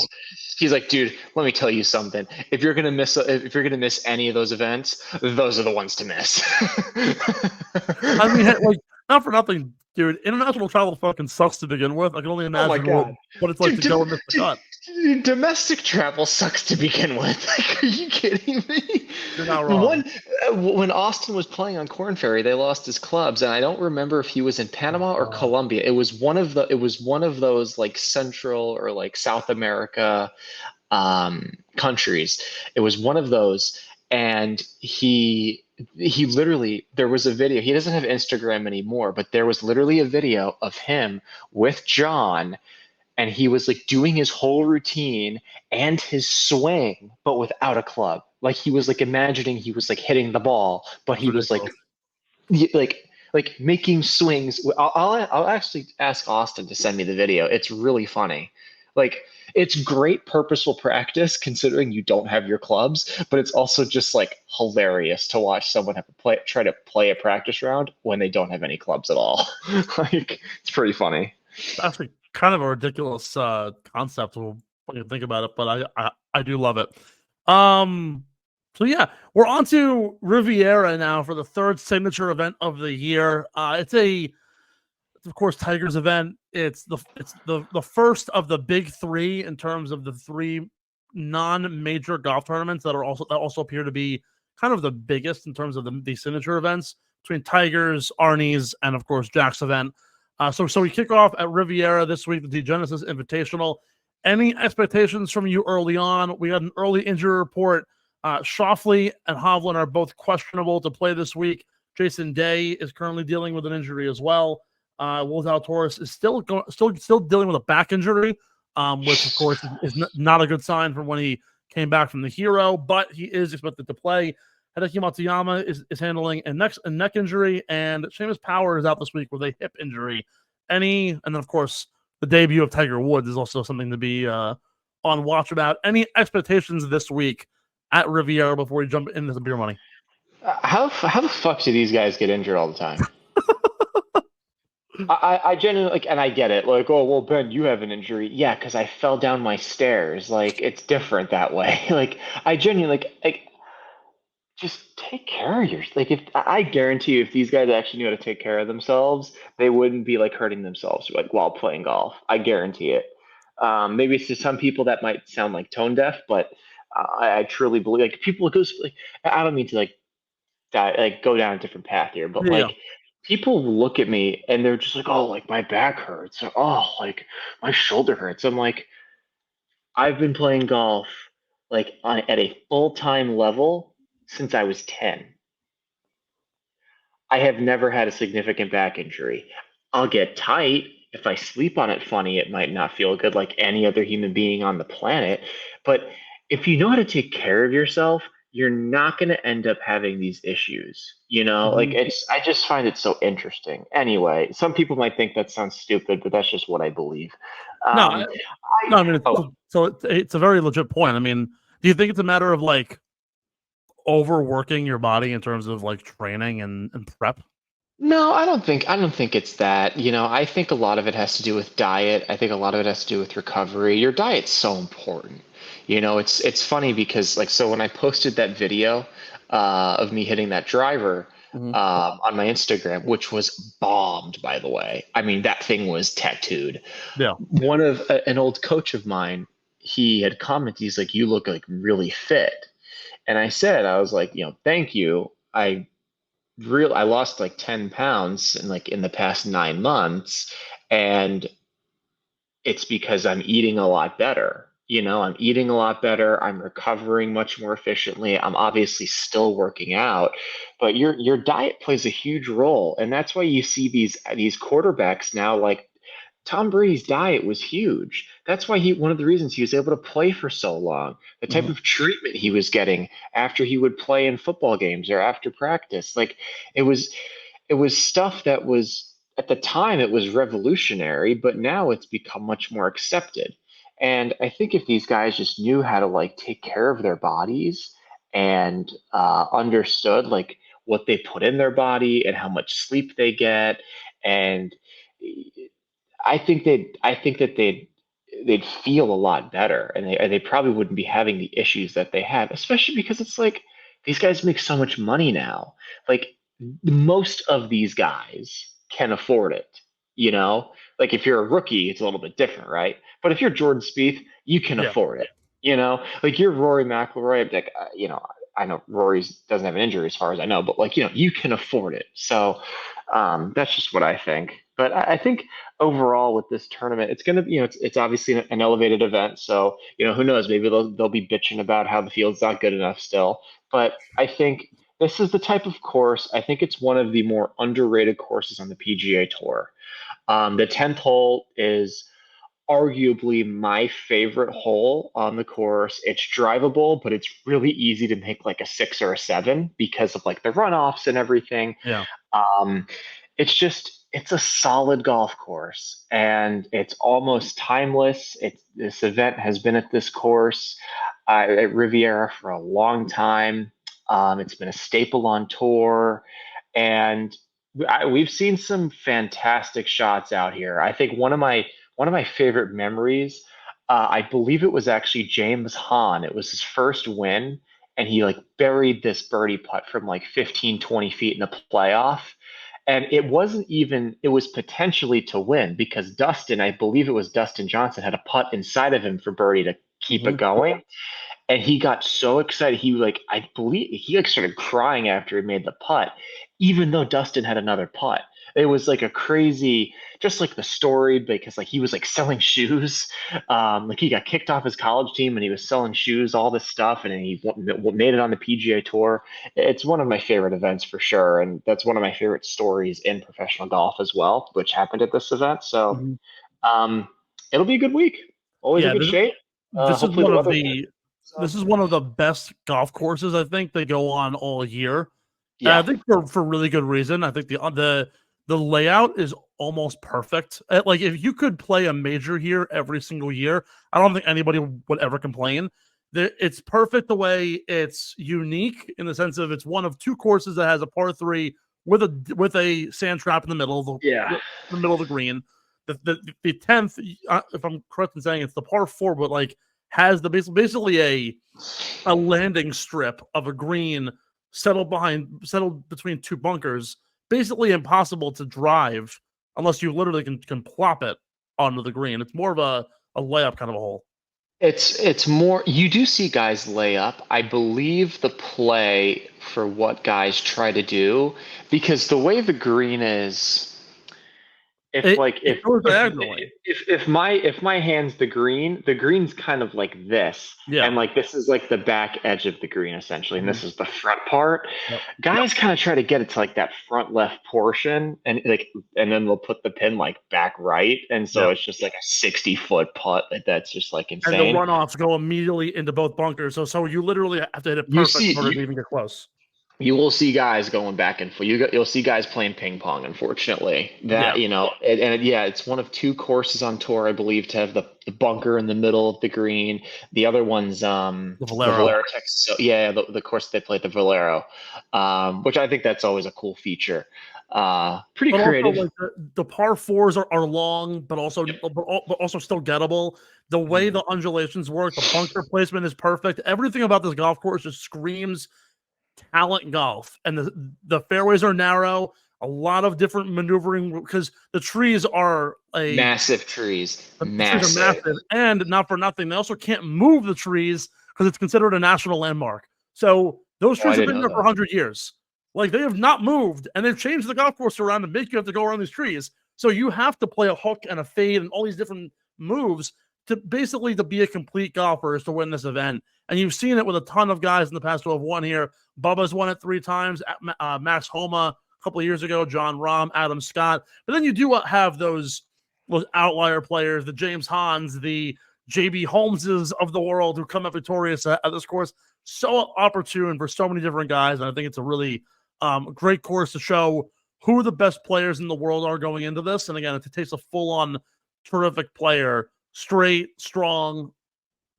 He's like, dude, let me tell you something. If you're gonna miss any of those events, those are the ones to miss. I mean, like, not for nothing. Dude, international travel fucking sucks to begin with. I can only imagine what it's like to go and miss the cut. Domestic travel sucks to begin with. Like, are you kidding me? You're not wrong. When Austin was playing on Corn Ferry, they lost his clubs, and I don't remember if he was in Panama or Colombia. It was one of those like Central or like South America countries. It was one of those, and he literally, there was a video. He doesn't have Instagram anymore, but there was literally a video of him with John, and he was like doing his whole routine and his swing, but without a club. Like he was like imagining he was like hitting the ball, but he was like making swings. I'll actually ask Austin to send me the video. It's really funny. Like, it's great purposeful practice considering you don't have your clubs, but it's also just like hilarious to watch someone try to play a practice round when they don't have any clubs at all. Like, it's pretty funny. It's actually kind of a ridiculous concept when you think about it, but I do love it. So yeah, we're on to Riviera now for the third signature event of the year. It's of course Tiger's event. It's the first of the big three in terms of the three non-major golf tournaments that also appear to be kind of the biggest in terms of the signature events between Tiger's, Arnie's, and of course Jack's event. So we kick off at Riviera this week, the Genesis Invitational. Any expectations from you early on? We got an early injury report. Schauffele and Hovland are both questionable to play this week. Jason Day is currently dealing with an injury as well. Will Zalatoris is still dealing with a back injury, which of course is not a good sign from when he came back from the Hero, but he is expected to play. Hideki Matsuyama is handling a neck injury, and Seamus Power is out this week with a hip injury. And then of course the debut of Tiger Woods is also something to be on watch about. Any expectations this week at Riviera before we jump into the beer money? How the fuck do these guys get injured all the time? I genuinely and I get it. Like, oh well, Ben, you have an injury. Yeah, because I fell down my stairs. Like, it's different that way. Like, I genuinely just take care of if I guarantee you, if these guys actually knew how to take care of themselves, they wouldn't be like hurting themselves while playing golf. I guarantee it. Maybe to some people that might sound like tone deaf, but I truly believe, like, people go, like, I don't mean to go down a different path here, but Yeah. like people look at me and they're just like, oh, like my back hurts, or oh, like my shoulder hurts. I'm like, I've been playing golf at a full-time level since I was 10. I have never had a significant back injury. I'll get tight. If I sleep on it funny, it might not feel good like any other human being on the planet. But if you know how to take care of yourself, you're not going to end up having these issues. Like I just find it so interesting. Anyway, some people might think that sounds stupid, but that's just what I believe. No, Um, no, I mean, it's a very legit point. I mean, do you think it's a matter of like overworking your body in terms of like training and prep? No, I don't think it's that. I think a lot of it has to do with diet. I think a lot of it has to do with recovery. Your diet's so important. It's funny because so when I posted that video of me hitting that driver on my Instagram, which was bombed, by the way. I mean, that thing was tattooed. Yeah. One of an old coach of mine, he had commented, he's like, "You look like really fit." And I was like, thank you. I lost like 10 pounds in the past 9 months, and it's because I'm eating a lot better. I'm eating a lot better. I'm recovering much more efficiently. I'm obviously still working out, but your diet plays a huge role, and that's why you see these quarterbacks now. Like Tom Brady's diet was huge. That's why one of the reasons he was able to play for so long. The type of treatment he was getting after he would play in football games or after practice, like it was stuff that was at the time it was revolutionary, but now it's become much more accepted. And I think if these guys just knew how to take care of their bodies and understood what they put in their body and how much sleep they get, and I think that they'd feel a lot better, and they probably wouldn't be having the issues that they have, especially because it's like these guys make so much money now. Like most of these guys can afford it, you know? Like if you're a rookie, it's a little bit different, right? But if you're Jordan Spieth, you can Yeah. afford it, you know? Like you're Rory McIlroy, I know Rory doesn't have an injury as far as I know, but you can afford it. So that's just what I think. But I think overall with this tournament, it's gonna be, it's obviously an elevated event. So who knows? Maybe they'll be bitching about how the field's not good enough still. But I think this is the type of course. I think it's one of the more underrated courses on the PGA Tour. The 10th hole is arguably my favorite hole on the course. It's drivable, but it's really easy to make like a 6 or a 7 because of the runoffs and everything. Yeah. Um, it's a solid golf course, and it's almost timeless. This event has been at this course at Riviera for a long time. It's been a staple on tour, and we've seen some fantastic shots out here. I think one of my favorite memories, I believe it was actually James Hahn. It was his first win, and he buried this birdie putt from 15, 20 feet in the playoff. And it was potentially to win because I believe it was Dustin Johnson, had a putt inside of him for birdie to keep it going. And he got so excited. I believe he started crying after he made the putt, even though Dustin had another putt. It was a crazy, just the story, because he was selling shoes. He got kicked off his college team and he was selling shoes, all this stuff, and then he made it on the PGA Tour. It's one of my favorite events for sure, and that's one of my favorite stories in professional golf as well, which happened at this event. So, it'll be a good week. Always a good shape. Hopefully the weather. This is one of the best golf courses I think they go on all year. Yeah. I think for really good reason. I think the layout is almost perfect. If you could play a major here every single year, I don't think anybody would ever complain. It's perfect the way it's unique in the sense of it's one of two courses that has a par 3 with a sand trap in the middle of the middle of the green. The 10th, if I'm correct in saying, it's the par 4, but has basically a landing strip of a green settled between two bunkers. Basically impossible to drive unless you literally can plop it onto the green. It's more of a layup kind of a hole. It's more you do see guys lay up. I believe the play for what guys try to do because the way the green is if like It goes diagonally. if my hand's the green's kind of like this. Yeah. And like this is like the back edge of the green essentially, and this is the front part. Yep. Guys kind of try to get it to like that front left portion and then they'll put the pin like back right. And so it's just like a 60-foot putt that's just like insane. And the runoffs go immediately into both bunkers. So you literally have to hit it perfect in order to even get close. You will see guys going back and forth. You'll see guys playing ping pong. Unfortunately, it's one of 2 courses on tour, I believe, to have the bunker in the middle of the green. The other one's the Valero, Texas. So, the course they play at the Valero, which I think that's always a cool feature. Pretty creative. Also, like the par 4s are long, but also still gettable. The way the undulations work, the bunker placement is perfect. Everything about this golf course just screams talent golf, and the fairways are narrow. A lot of different maneuvering because the trees are massive trees. Trees are massive, and not for nothing, they also can't move the trees because it's considered a national landmark. So those trees have been there for 100 years. Like they have not moved, and they've changed the golf course around to make you have to go around these trees. So you have to play a hook and a fade and all these different moves to be a complete golfer is to win this event. And you've seen it with a ton of guys in the past who have won here. Bubba's won it 3 times. Max Homa a couple of years ago. John Rahm, Adam Scott. But then you do have those outlier players, the James Hans, the J.B. Holmeses of the world who come up victorious at this course. So opportune for so many different guys. And I think it's a really great course to show who the best players in the world are going into this. And again, it takes a full-on terrific player, straight, strong,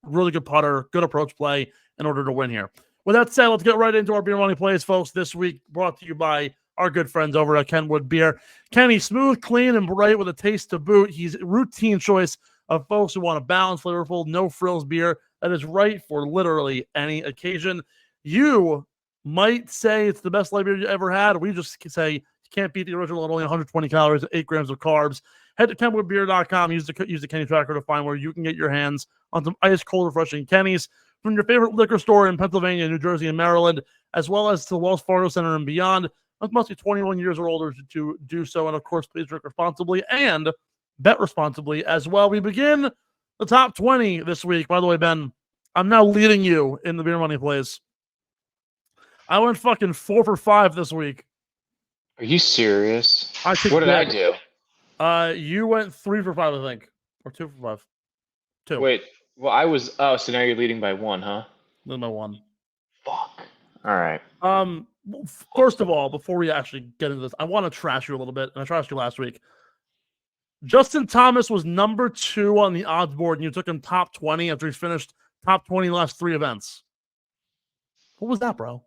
really good putter, good approach play in order to win here. With that said, let's get right into our beer money plays, folks. This week brought to you by our good friends over at Kenwood Beer. Kenny, smooth, clean, and bright with a taste to boot. He's a routine choice of folks who want a balanced, flavorful, no-frills beer that is right for literally any occasion. You might say it's the best light beer you ever had. We just say you can't beat the original at only 120 calories, 8 grams of carbs. Head to KenwoodBeer.com. Use the Kenny Tracker to find where you can get your hands on some ice-cold, refreshing Kenny's from your favorite liquor store in Pennsylvania, New Jersey, and Maryland, as well as to the Wells Fargo Center and beyond. That must be 21 years or older to do so. And, of course, please drink responsibly and bet responsibly as well. We begin the top 20 this week. By the way, Ben, I'm now leading you in the beer money plays. I went fucking 4 for 5 this week. Are you serious? What did I do? You went 3 for 5, I think, or 2 for 5. 2. Wait, well, I was. Oh, so now you're leading by 1, huh? Leading by 1. Fuck. All right. First of all, before we actually get into this, I want to trash you a little bit, and I trashed you last week. Justin Thomas was number 2 on the odds board, and you took him top 20 after he finished top 20 last 3 events. What was that, bro?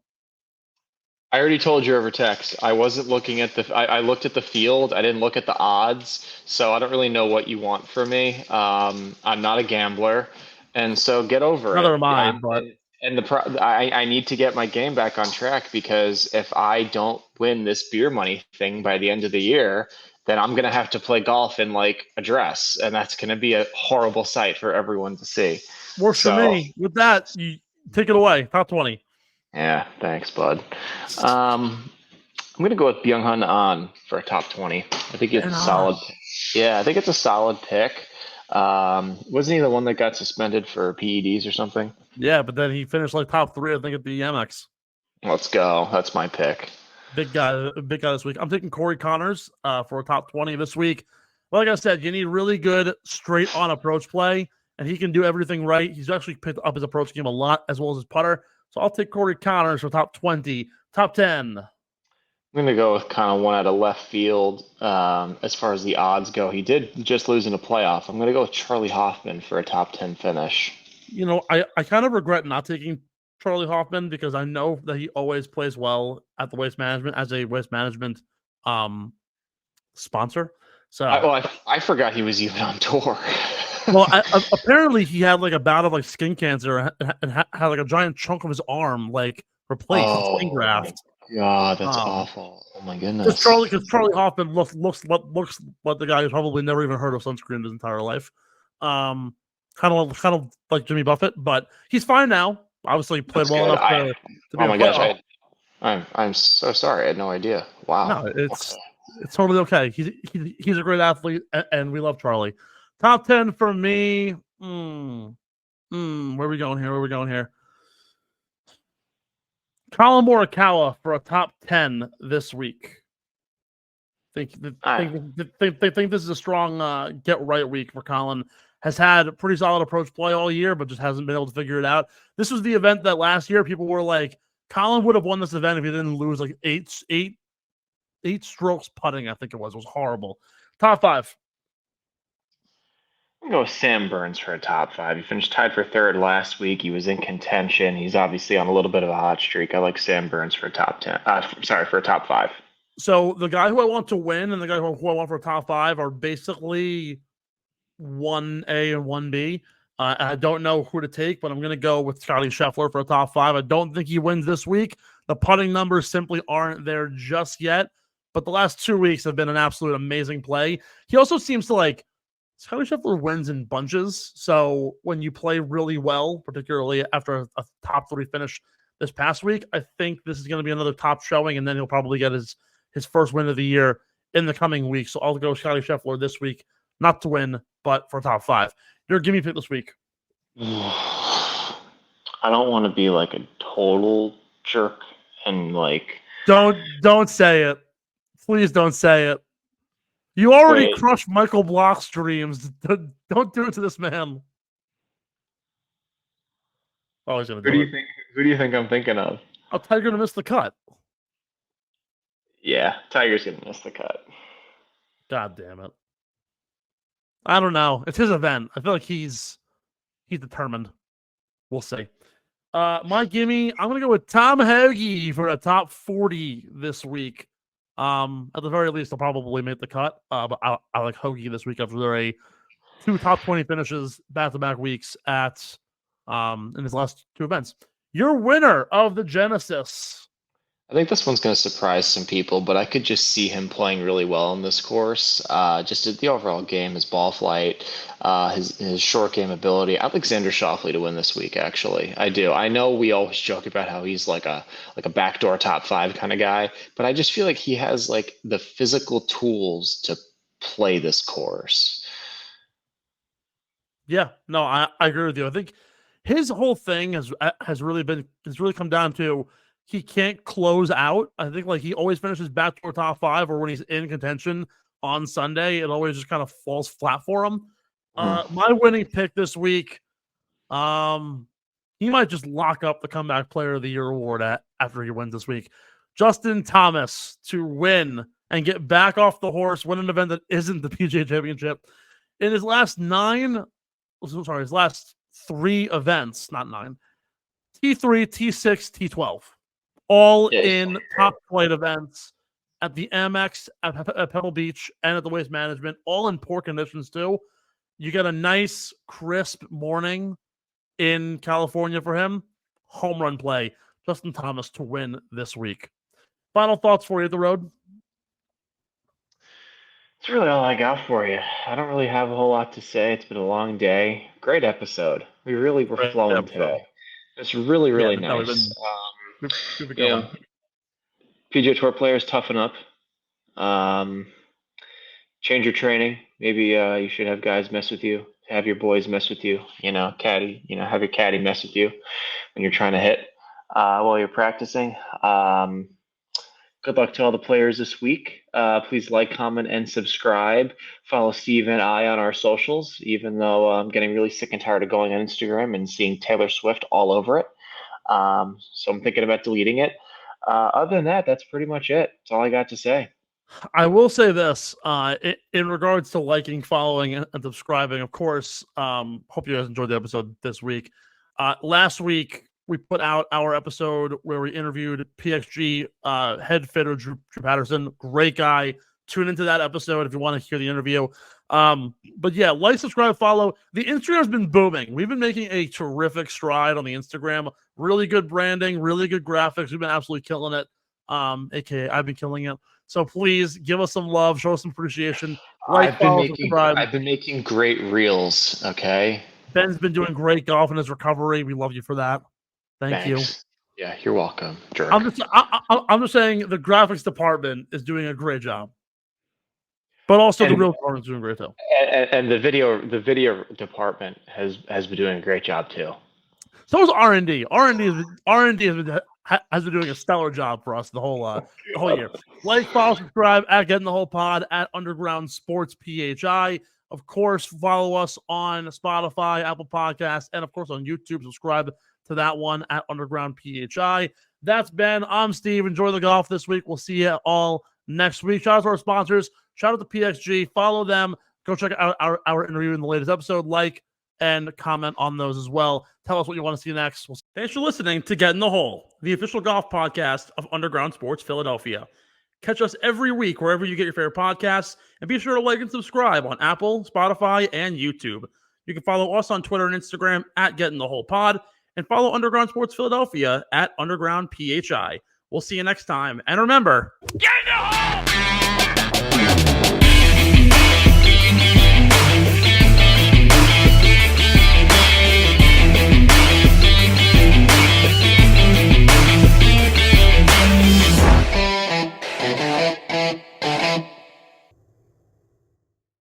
I already told you over text. I wasn't looking at I looked at the field. I didn't look at the odds, so I don't really know what you want from me. I'm not a gambler, and so get over it. Neither am I, but I need to get my game back on track because if I don't win this beer money thing by the end of the year, then I'm gonna have to play golf in like a dress, and that's gonna be a horrible sight for everyone to see. Works for me. With that, you take it away. Top 20. Yeah, thanks, bud. I'm going to go with Byung-Hun An for a top 20. I think it's a solid. Yeah, I think it's a solid pick. Wasn't he the one that got suspended for PEDs or something? Yeah, but then he finished like top 3, I think, at the MX. Let's go. That's my pick. Big guy this week. I'm taking Corey Connors for a top 20 this week. Like I said, you need really good straight-on approach play, and he can do everything right. He's actually picked up his approach game a lot, as well as his putter. So I'll take Corey Connors for top 20. Top 10. I'm going to go with kind of one out of left field as far as the odds go. He did just lose in a playoff. I'm going to go with Charlie Hoffman for a top 10 finish. You know, I kind of regret not taking Charlie Hoffman because I know that he always plays well at the Waste Management as a Waste Management sponsor. So I forgot he was even on tour. Well, apparently he had like a bout of like skin cancer and had like a giant chunk of his arm like replaced, skin graft. God, that's awful. Oh my goodness. Because Charlie Hoffman looks like the guy who's probably never even heard of sunscreen his entire life. kind of like Jimmy Buffett, but he's fine now. Obviously, played That's well good. enough to be Oh a my gosh, playoff. I'm so sorry. I had no idea. Wow. No, it's totally okay. He's a great athlete, and we love Charlie. Top 10 for me. Where are we going here? Colin Morikawa for a top 10 this week. Think this is a strong get right week for Colin. Has had a pretty solid approach play all year, but just hasn't been able to figure it out. This was the event that last year people were like, Colin would have won this event if he didn't lose like eight strokes putting. I think it was horrible. Top 5. I'm gonna go with Sam Burns for a top 5. He finished tied for 3rd last week. He was in contention. He's obviously on a little bit of a hot streak. I like Sam Burns for a top 10. For a top 5. So the guy who I want to win and the guy who I want for a top 5 are basically 1A and 1B. I don't know who to take, but I'm going to go with Scottie Scheffler for a top 5. I don't think he wins this week. The putting numbers simply aren't there just yet, but the last 2 weeks have been an absolute amazing play. He also seems to like Scottie Scheffler wins in bunches. So when you play really well, particularly after a top 3 finish this past week, I think this is going to be another top showing, and then he'll probably get his first win of the year in the coming week. So I'll go Scottie Scheffler this week, not to win, but for top 5. Your gimme pick this week. I don't want to be like a total jerk and like. Don't say it. Please don't say it. You already crushed Michael Block's dreams. Don't do it to this man. Oh, he's gonna do it. Who do you think I'm thinking of? Oh, Tiger to miss the cut. Yeah, Tiger's gonna miss the cut. God damn it. I don't know. It's his event. I feel like he's determined. We'll see. My gimme, I'm gonna go with Tom Hoagie for a top 40 this week. At the very least, I'll probably make the cut. But I like Hoagie this week after there are 2 top 20 finishes back-to-back weeks at in his last 2 events. Your winner of the Genesis. I think this one's going to surprise some people, but I could just see him playing really well in this course. Just the overall game, his ball flight, his short game ability. Alexander Schauffele to win this week. Actually, I do. I know we always joke about how he's like a backdoor top 5 kind of guy, but I just feel like he has like the physical tools to play this course. Yeah, no, I agree with you. I think his whole thing has really come down to he can't close out. I think like he always finishes backdoor top 5, or when he's in contention on Sunday, it always just kind of falls flat for him. My winning pick this week, he might just lock up the Comeback Player of the Year award after he wins this week. Justin Thomas to win and get back off the horse, win an event that isn't the PGA Championship. In his last 3 events, not 9, T3, T6, T12. All in top flight events at the Amex, at Pebble Beach, and at the Waste Management, all in poor conditions too. You get a nice, crisp morning in California for him. Home run play. Justin Thomas to win this week. Final thoughts for you at the road? That's really all I got for you. I don't really have a whole lot to say. It's been a long day. Great episode. We really were flowing today. It's really, really nice. PGA Tour players, toughen up. Change your training. Maybe you should have guys mess with you. Have your boys mess with you. Caddy. Have your caddy mess with you when you're trying to hit while you're practicing. Good luck to all the players this week. Please like, comment, and subscribe. Follow Steve and I on our socials, even though I'm getting really sick and tired of going on Instagram and seeing Taylor Swift all over it. So I'm thinking about deleting it. Other than that, that's pretty much it. That's all I got to say. I will say this, in regards to liking, following, and subscribing, of course, hope you guys enjoyed the episode this week. Last week, we put out our episode where we interviewed PXG head fitter Drew Patterson. Great guy. Tune into that episode if you want to hear the interview. But yeah, like, subscribe, follow. The Instagram's been booming. We've been making a terrific stride on the Instagram. Really good branding, really good graphics. We've been absolutely killing it. AKA I've been killing it. So please give us some love, show us some appreciation. Like, follow, subscribe. I've been making great reels. Okay. Ben's been doing great golf in his recovery. We love you for that. Thank you. Yeah, you're welcome, jerk. I'm just saying the graphics department is doing a great job, but also the real department is doing great too. And the video department has been doing a great job too. So is R&D. R&D has been doing a stellar job for us the whole year. Like, follow, subscribe at Getting the Whole Pod at Underground Sports PHI. Of course, follow us on Spotify, Apple Podcasts, and of course on YouTube. Subscribe to that one at Underground PHI. That's Ben. I'm Steve. Enjoy the golf this week. We'll see you all next week. Shout out to our sponsors. Shout out to PXG. Follow them. Go check out our interview in the latest episode. Like and comment on those as well. Tell us what you want to see next. Thanks for listening to Get in the Hole, the official golf podcast of Underground Sports Philadelphia. Catch us every week wherever you get your favorite podcasts, and be sure to like and subscribe on Apple, Spotify, and YouTube. You can follow us on Twitter and Instagram at Get in the Hole Pod, and follow Underground Sports Philadelphia at Underground PHI. We'll see you next time. And remember, get in the hole!